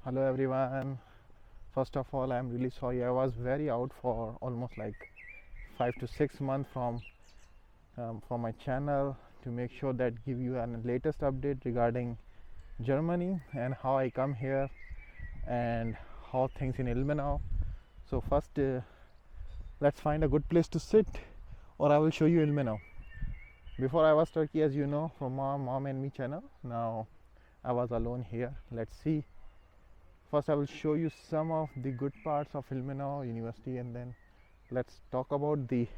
Hello everyone. First of all, I'm really sorry. I was very out for almost like 5 to 6 months from my channel to make sure that give you an latest update regarding Germany and how I come here and how things in Ilmenau. So first, let's find a good place to sit, or I will show you Ilmenau. Before I was Turkey, as you know, from mom and me channel. Now I was alone here. Let's see. First, I will show you some of the good parts of Ilmenau University, and then let's talk about the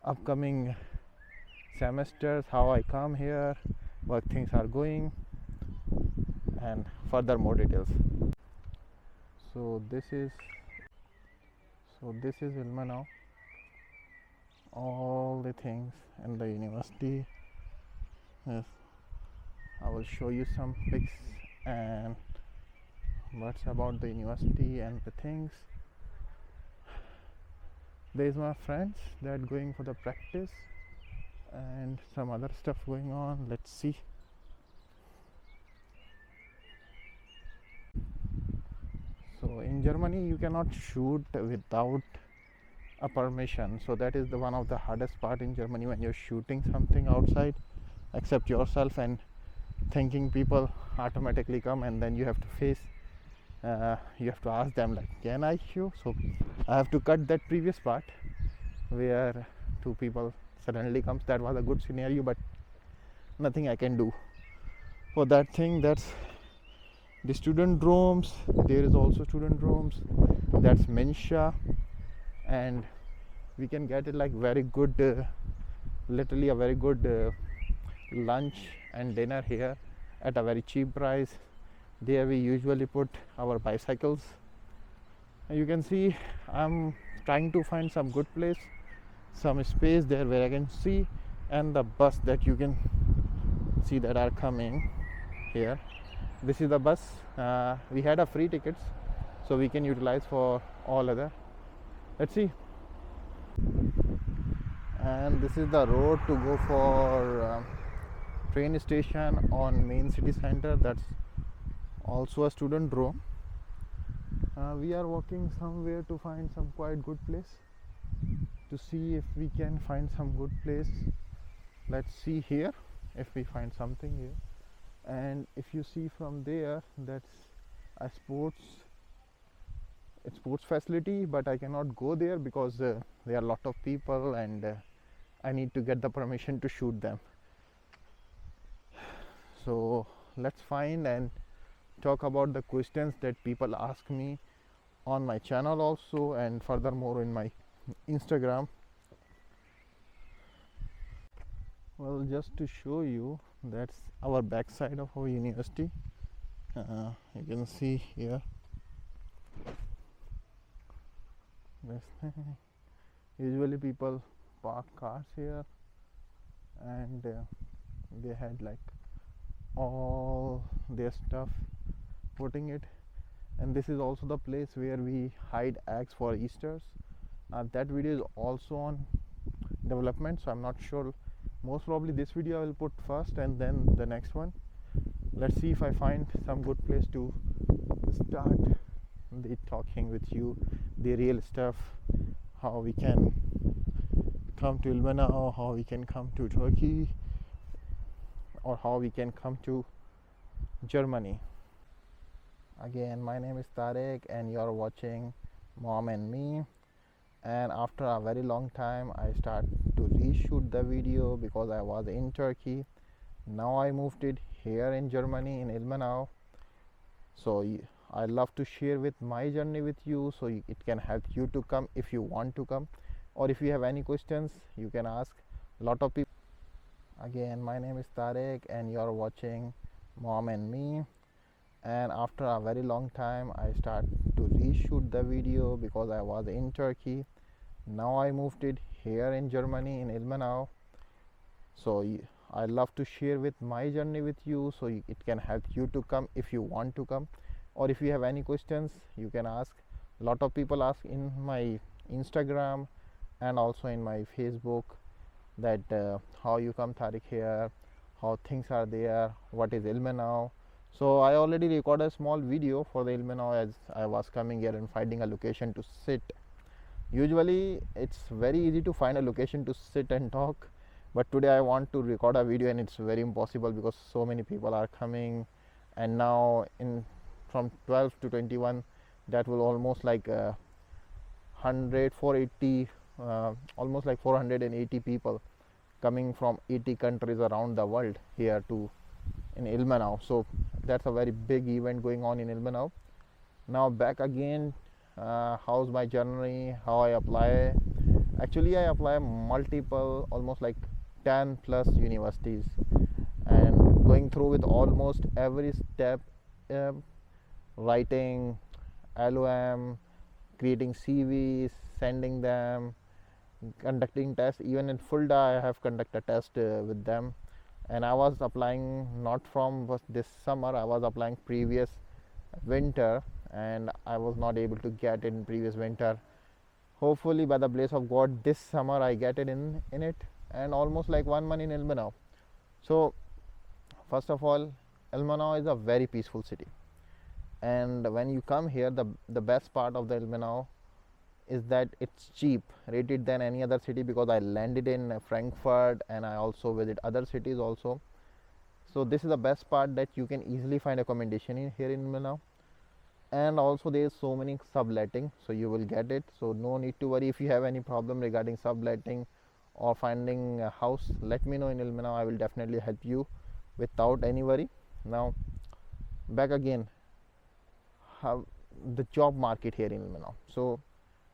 upcoming semesters, how I come here, what things are going, and further more details. So this is Ilmenau. All the things in the university. Yes, I will show you some pics and what's about the university and the things. There's my friends that going for the practice and some other stuff going on. Let's see. So in Germany you cannot shoot without a permission, so that is the one of the hardest part in Germany when you're shooting something outside except yourself and thinking people automatically come, and then you have to face you have to ask them like, can I shoot? So I have to cut that previous part where two people suddenly comes. That was a good scenario, but nothing I can do for that thing. That's the student rooms. There is also student rooms. That's Mensha, and we can get it like very good literally a very good lunch and dinner here at a very cheap price. There we usually put our bicycles. And you can see I'm trying to find some good place, some space there where I can see, and the bus that you can see that are coming here. This is the bus. We had a free tickets, so we can utilize for all other. Let's see. And this is the road to go for train station on main city center. That's also a student room. We are walking somewhere to find some quite good place, to see if we can find some good place. Let's see here if we find something here. And if you see from there, that's a sports facility, but I cannot go there because there are a lot of people, and I need to get the permission to shoot them. So let's find and talk about the questions that people ask me on my channel also, and furthermore in my Instagram. Well, just to show you, that's our backside of our university. You can see here this thing. Usually people park cars here, and they had like all their stuff putting it. And this is also the place where we hide eggs for Easters. That video is also on development, so I'm not sure. Most probably this video I will put first and then the next one. Let's see if I find some good place to start the talking with you, the real stuff, how we can come to Ilmenau, how we can come to Turkey, or how we can come to Germany. Again, my name is Tarek and you're watching Mom and Me. And after a very long time I start to reshoot the video because I was in Turkey. Now I moved it here in Germany, in Ilmenau. So I love to share with my journey with you, so it can help you to come if you want to come, or if you have any questions you can ask. A lot of people. Again, my name is Tarek and you're watching Mom and Me. And after a very long time I start to reshoot the video because I was in Turkey. Now I moved it here in Germany, in Ilmenau. So I love to share with my journey with you, so it can help you to come if you want to come, or if you have any questions you can ask. A lot of people ask in my Instagram and also in my Facebook that how you come Tariq here, how things are there, what is Ilmenau. So I already recorded a small video for the Ilmenau as I was coming here and finding a location to sit. Usually it's very easy to find a location to sit and talk, but today I want to record a video and it's very impossible because so many people are coming, and now in from 12 to 21 that will almost like 100 480 almost like 480 people coming from 80 countries around the world here to in Ilmenau. So that's a very big event going on in Ilmenau. Now back again, how's my journey, how I apply. Actually I apply multiple, almost like 10 plus universities, and going through with almost every step, writing LOM, creating CVs, sending them, conducting tests. Even in Fulda I have conducted a test with them, and I was applying not from this summer, I was applying previous winter, and I was not able to get it in previous winter. Hopefully by the grace of God this summer I get it in it, and almost like 1 month in Ilmenau. So first of all, Ilmenau is a very peaceful city, and when you come here, the best part of the Ilmenau is that it's cheap rated than any other city, because I landed in Frankfurt and I also visit other cities also. So this is the best part, that you can easily find accommodation in here in Ilmenau, and also there is so many subletting, so you will get it. So no need to worry. If you have any problem regarding subletting or finding a house, let me know in Ilmenau. I will definitely help you without any worry. Now back again, how the job market here in Ilmenau. So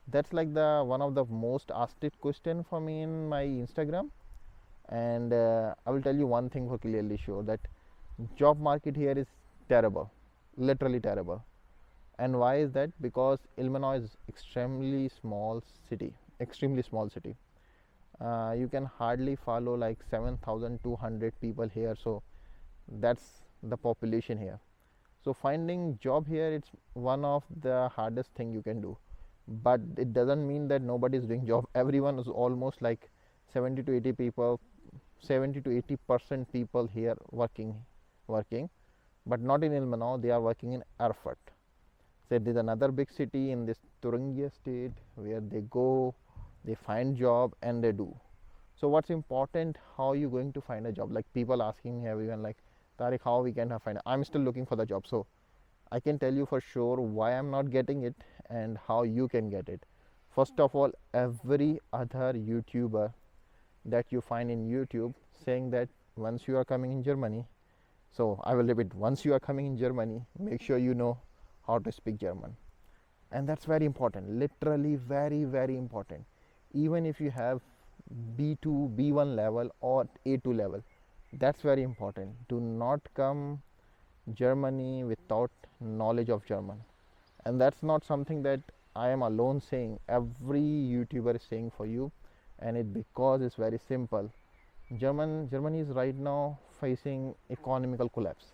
that's like the one of the most asked question for me in my Instagram, and I will tell you one thing for clearly sure, that job market here is terrible, literally terrible. And why is that? Because Ilmenau is extremely small city, you can hardly follow like 7,200 people here, so that's the population here. So finding job here, it's one of the hardest thing you can do, but it doesn't mean that nobody is doing job. Everyone is almost like 70 to 80 people, 70 to 80% people here working, but not in Ilmenau. They are working in Erfurt. So there is another big city in this Thuringia state where they go, they find job and they do. So what's important, how you going to find a job? Like people asking me, everyone like, Tariq, how we can find it? I'm still looking for the job, so I can tell you for sure why I'm not getting it and how you can get it. First of all, every other YouTuber that you find in YouTube saying that once you are coming in Germany, so I will repeat, once you are coming in Germany, make sure you know how to speak German. And that's very important, literally very, very important. Even if you have B2, B1 level or A2 level, that's very important. Do not come Germany without knowledge of German. And that's not something that I am alone saying. Every YouTuber is saying for you, and it because it's very simple. Germany is right now facing economical collapse,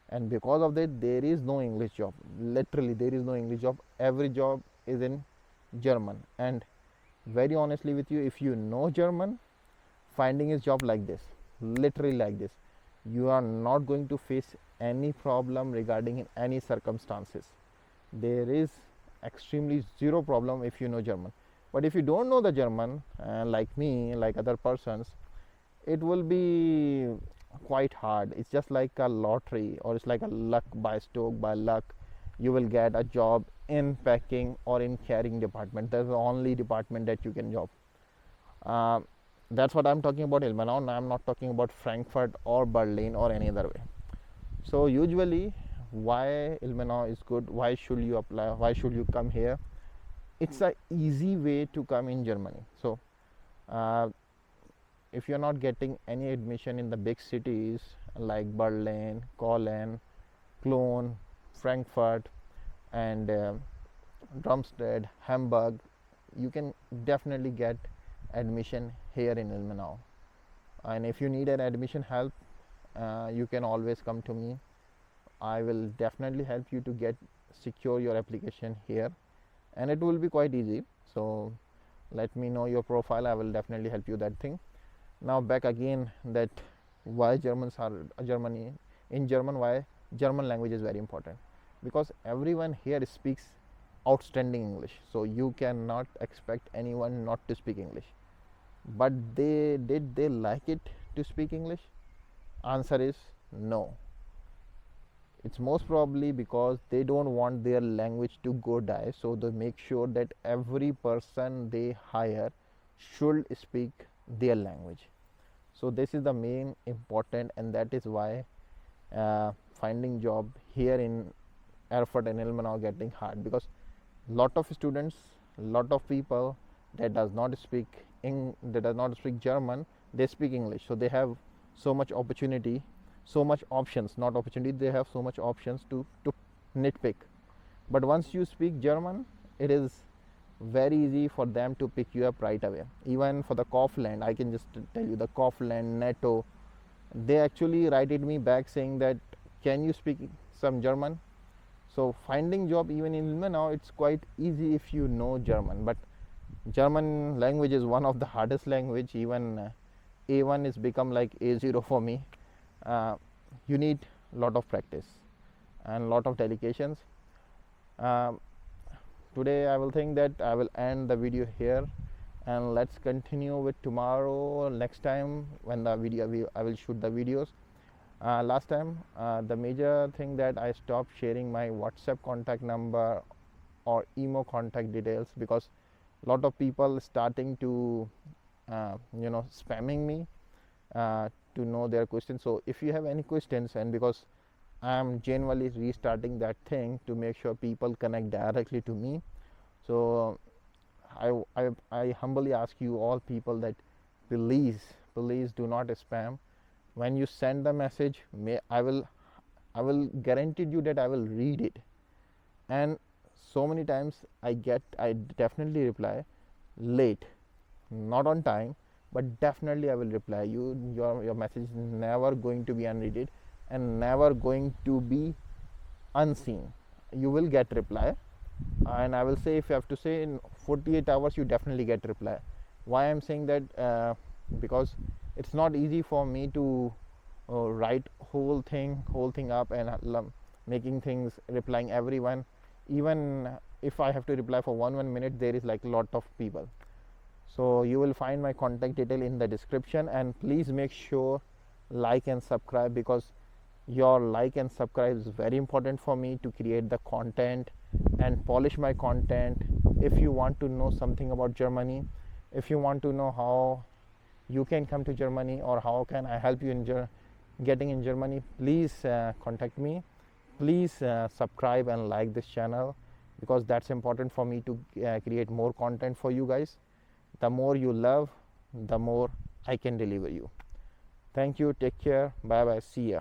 and because of that there is no English job. Literally there is no English job. Every job is in German, and very honestly with you, if you know German, finding a job like this, literally like this, you are not going to face any problem regarding in any circumstances. There is extremely zero problem if you know German. But if you don't know the German, like me, like other persons, it will be quite hard. It's just like a lottery, or it's like a luck, by stroke by luck you will get a job in packing or in carrying department. That's the only department that you can job. That's what I'm talking about Ilmenau. I'm not talking about Frankfurt or Berlin or any other way. So usually, why Ilmenau is good, why should you apply, why should you come here? It's a easy way to come in Germany. So if you're not getting any admission in the big cities like Berlin, Cologne, Cologne, Frankfurt and Darmstadt, Hamburg, you can definitely get admission here in Ilmenau. And if you need an admission help, you can always come to me. I will definitely help you to get secure your application here, and it will be quite easy. So let me know your profile, I will definitely help you that thing. Now back again, that why Germans are Germany in German, why German language is very important, because everyone here speaks outstanding English, so you cannot expect anyone not to speak English. But did they like it to speak English? Answer is no. It's most probably because they don't want their language to go die, so they make sure that every person they hire should speak their language. So this is the main important, and that is why finding job here in Erfurt and Ilmenau getting hard, because lot of students, lot of people that does not speak German, they speak English, so they have so much opportunity, so much options, not opportunity, they have so much options to nitpick. But once you speak German, it is very easy for them to pick you up right away. Even for the Kaufland, I can just tell you, the Kaufland, Netto, they actually writed me back saying that, can you speak some German? So finding job even in Ilmenau, it's quite easy if you know German, but German language is one of the hardest language. Even A1 is become like A0 for me. You need lot of practice and lot of dedications. Today I will think that I will end the video here, and let's continue with tomorrow, next time when the video I will shoot the videos. Last time the major thing that I stopped sharing my WhatsApp contact number or email contact details, because a lot of people starting to spamming me to know their questions. So if you have any questions, and because I am genuinely restarting that thing to make sure people connect directly to me, so I humbly ask you all people that please do not spam. When you send the message, I will guarantee you that I will read it, and so many times I definitely reply late, not on time, but definitely I will reply you. Your message is never going to be unread and never going to be unseen. You will get reply, and I will say, if you have to say in 48 hours, you definitely get reply. Why I'm saying that? Because it's not easy for me to write whole thing up and making things, replying everyone. Even if I have to reply for one minute, there is like a lot of people. So you will find my contact detail in the description, and please make sure like and subscribe, because your like and subscribe is very important for me to create the content and polish my content. If you want to know something about Germany, if you want to know how you can come to Germany, or how can I help you in getting in Germany, please contact me. Please subscribe and like this channel, because that's important for me to create more content for you guys. The more you love, the more I can deliver you. Thank you. Take care. Bye bye. See ya.